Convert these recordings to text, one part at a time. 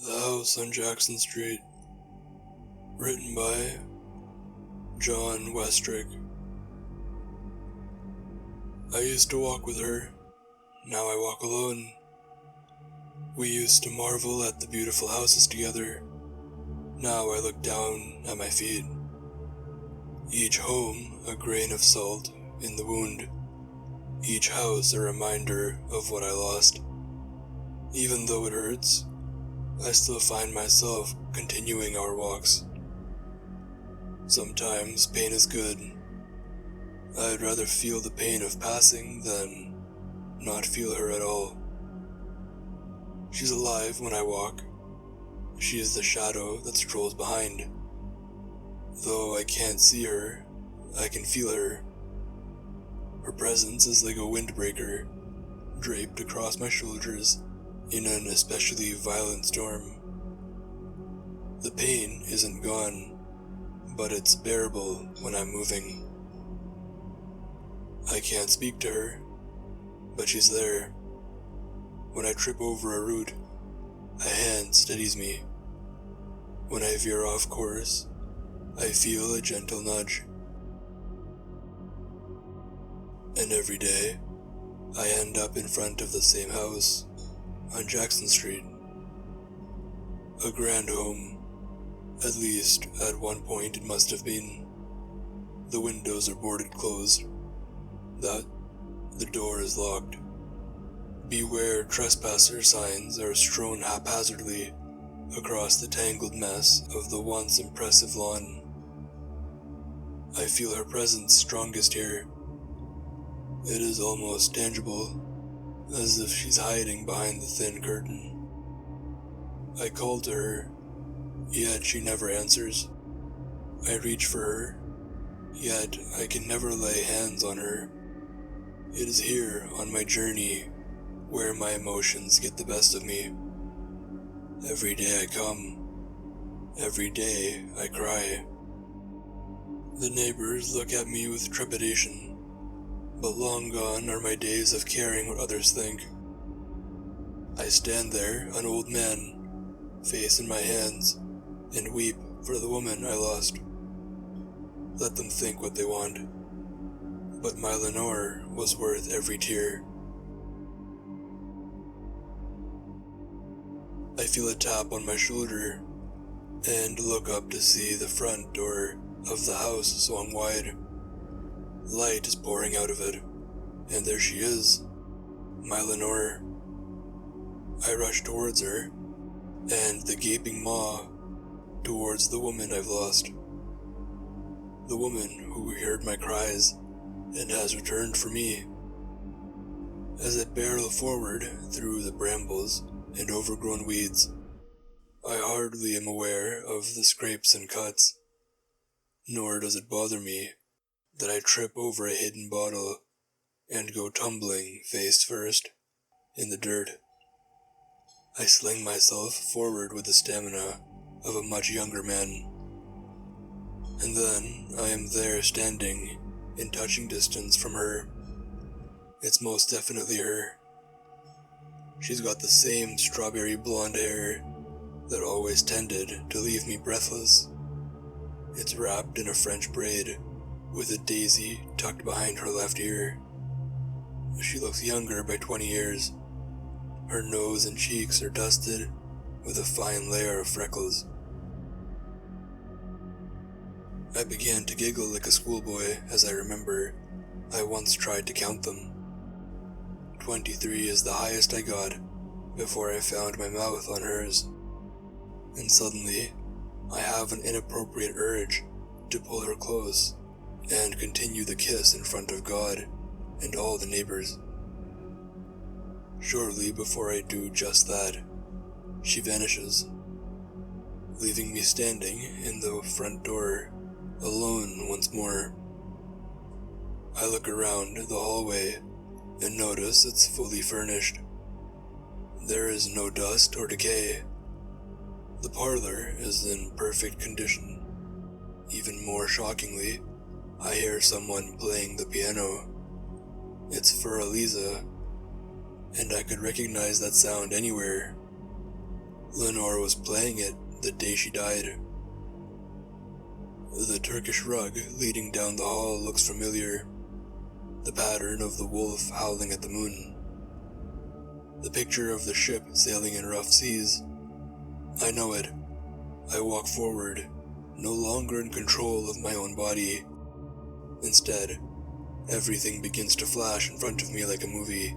The House on Jackson Street. Written by John Westrick. I used to walk with her. Now I walk alone. We used to marvel at the beautiful houses together. Now I look down at my feet. Each home a grain of salt in the wound. Each house a reminder of what I lost. Even though it hurts, I still find myself continuing our walks. Sometimes pain is good. I'd rather feel the pain of passing than not feel her at all. She's alive when I walk. She is the shadow that strolls behind. Though I can't see her, I can feel her. Her presence is like a windbreaker, draped across my shoulders in an especially violent storm. The pain isn't gone, but it's bearable when I'm moving. I can't speak to her, but she's there. When I trip over a root, a hand steadies me. When I veer off course, I feel a gentle nudge. And every day, I end up in front of the same house on Jackson Street. A grand home. At least, at one point it must have been. The windows are boarded closed. The door is locked. Beware trespasser signs are strewn haphazardly across the tangled mess of the once impressive lawn. I feel her presence strongest here. It is almost tangible, as if she's hiding behind the thin curtain. I call to her, yet she never answers. I reach for her, yet I can never lay hands on her. It is here, on my journey, where my emotions get the best of me. Every day I come. Every day I cry. The neighbors look at me with trepidation, but long gone are my days of caring what others think. I stand there, an old man, face in my hands, and weep for the woman I lost. Let them think what they want, but my Lenore was worth every tear. I feel a tap on my shoulder, and look up to see the front door of the house swung wide. Light is pouring out of it, and there she is, my Lenore. I rush towards her, and the gaping maw towards the woman I've lost. The woman who heard my cries and has returned for me. As I barrel forward through the brambles and overgrown weeds, I hardly am aware of the scrapes and cuts, nor does it bother me that I trip over a hidden bottle and go tumbling face first in the dirt. I sling myself forward with the stamina of a much younger man, and then I am there standing in touching distance from her. It's most definitely her. She's got the same strawberry blonde hair that always tended to leave me breathless. It's wrapped in a French braid, with a daisy tucked behind her left ear. She looks younger by 20 years. Her nose and cheeks are dusted with a fine layer of freckles. I began to giggle like a schoolboy as I remember I once tried to count them. 23 is the highest I got before I found my mouth on hers. And suddenly, I have an inappropriate urge to pull her close and continue the kiss in front of God and all the neighbors. Shortly before I do just that, she vanishes, leaving me standing in the front door, alone once more. I look around the hallway and notice it's fully furnished. There is no dust or decay. The parlor is in perfect condition. Even more shockingly, I hear someone playing the piano. It's for Eliza, and I could recognize that sound anywhere. Lenore was playing it the day she died. The Turkish rug leading down the hall looks familiar. The pattern of the wolf howling at the moon. The picture of the ship sailing in rough seas. I know it. I walk forward, no longer in control of my own body. Instead, everything begins to flash in front of me like a movie.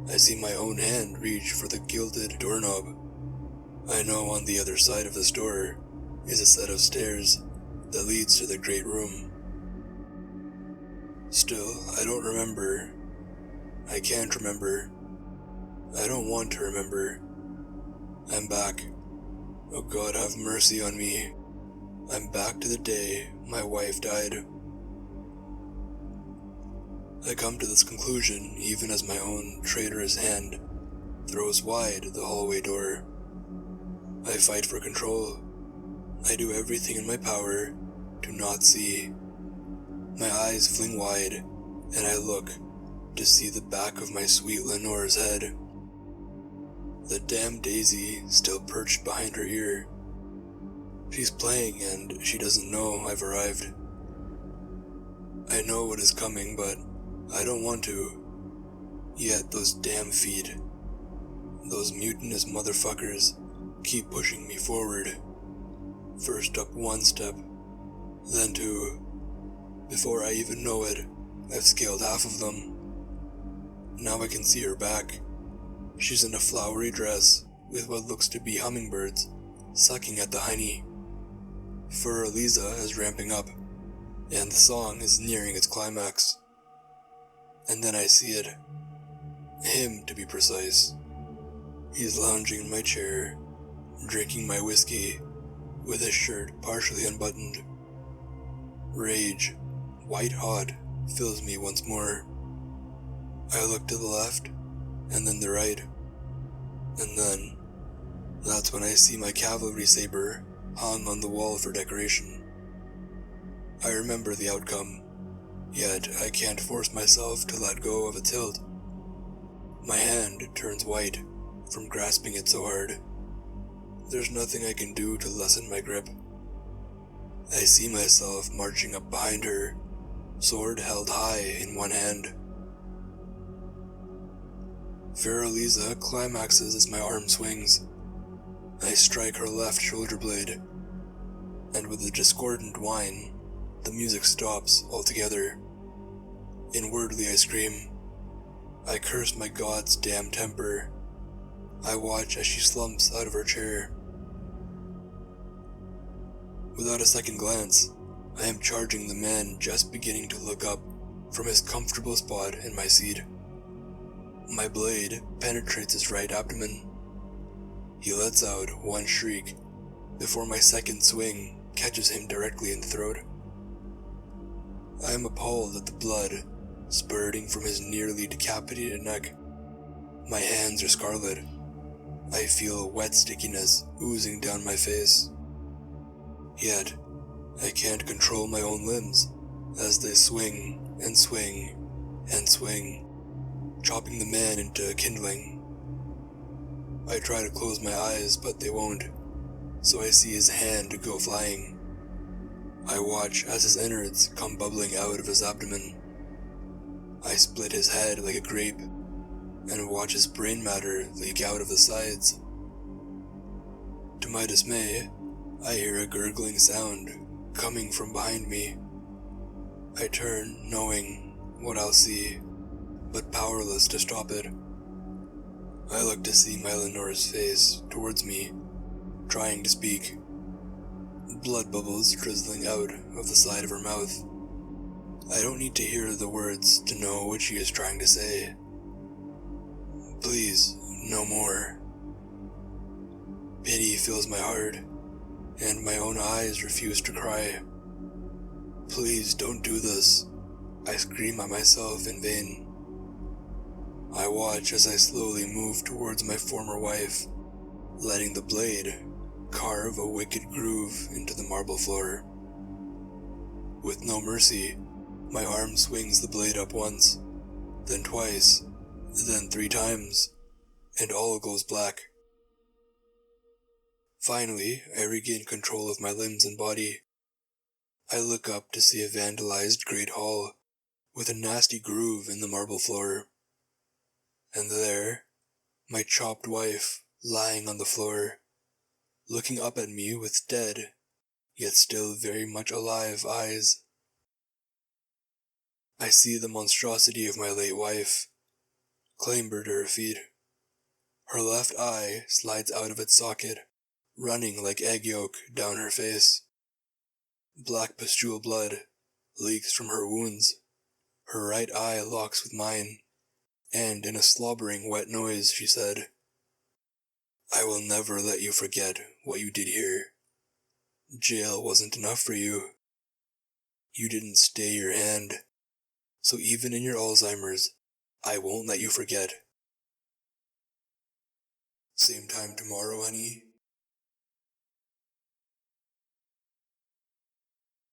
I see my own hand reach for the gilded doorknob. I know on the other side of this door is a set of stairs that leads to the great room. Still, I don't remember. I can't remember. I don't want to remember. I'm back. Oh God, have mercy on me. I'm back to the day my wife died. I come to this conclusion even as my own traitorous hand throws wide the hallway door. I fight for control. I do everything in my power to not see. My eyes fling wide, and I look to see the back of my sweet Lenore's head. The damn daisy still perched behind her ear. She's playing and she doesn't know I've arrived. I know what is coming, but I don't want to. Yet those damn feet, those mutinous motherfuckers, keep pushing me forward. First up one step, then two. Before I even know it, I've scaled half of them. Now I can see her back. She's in a flowery dress with what looks to be hummingbirds sucking at the honey. Fur Eliza is ramping up, and the song is nearing its climax. And then I see it. Him, to be precise. He's lounging in my chair, drinking my whiskey, with his shirt partially unbuttoned. Rage, white hot, fills me once more. I look to the left, and then the right. And then, that's when I see my cavalry saber hung on the wall for decoration. I remember the outcome, yet I can't force myself to let go of its hilt. My hand turns white from grasping it so hard. There's nothing I can do to lessen my grip. I see myself marching up behind her, sword held high in one hand. Fioraliza climaxes as my arm swings. I strike her left shoulder blade, and with a discordant whine, the music stops altogether. Inwardly I scream. I curse my god's damn temper. I watch as she slumps out of her chair. Without a second glance, I am charging the man just beginning to look up from his comfortable spot in my seat. My blade penetrates his right abdomen. He lets out one shriek before my second swing catches him directly in the throat. I am appalled at the blood spurting from his nearly decapitated neck. My hands are scarlet. I feel wet stickiness oozing down my face. Yet, I can't control my own limbs as they swing and swing and swing, chopping the man into kindling. I try to close my eyes, but they won't, so I see his hand go flying. I watch as his innards come bubbling out of his abdomen. I split his head like a grape, and watch his brain matter leak out of the sides. To my dismay, I hear a gurgling sound coming from behind me. I turn, knowing what I'll see, but powerless to stop it. I look to see my Lenore's face towards me, trying to speak. Blood bubbles drizzling out of the side of her mouth. I don't need to hear the words to know what she is trying to say. Please, no more. Pity fills my heart, and my own eyes refuse to cry. Please don't do this. I scream at myself in vain. I watch as I slowly move towards my former wife, letting the blade carve a wicked groove into the marble floor. With no mercy, my arm swings the blade up once, then twice, then 3 times, and all goes black. Finally, I regain control of my limbs and body. I look up to see a vandalized great hall with a nasty groove in the marble floor. And there, my chopped wife, lying on the floor, looking up at me with dead, yet still very much alive eyes. I see the monstrosity of my late wife, clambered to her feet. Her left eye slides out of its socket, running like egg yolk down her face. Black pustule blood leaks from her wounds. Her right eye locks with mine, and in a slobbering wet noise she said, "I will never let you forget what you did here. Jail wasn't enough for you. You didn't stay your hand. So even in your Alzheimer's, I won't let you forget." Same time tomorrow, honey.